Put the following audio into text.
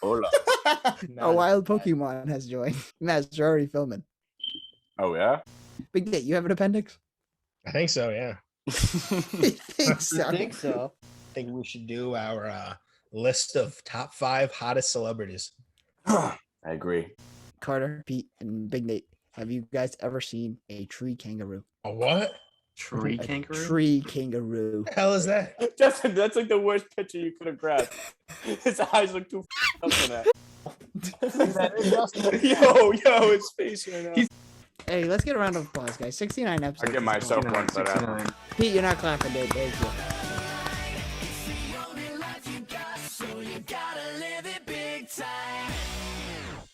Hola. A wild Pokemon has joined. Matt, you're already filming. Oh, yeah? Big Nate, you have an appendix? I think so, yeah. I think so. I think so. I think we should do our list of top 5 hottest celebrities. I agree. Carter, Pete, and Big Nate, have you guys ever seen a tree kangaroo? A what? Tree A kangaroo? tree kangaroo. The hell is that? That's like the worst picture you could have grabbed. His eyes look too up in that. Yo, his face right now. Hey, let's get a round of applause, guys. 69 episodes. I give myself one for that. 69. Pete, you're not clapping, dude. Thank you.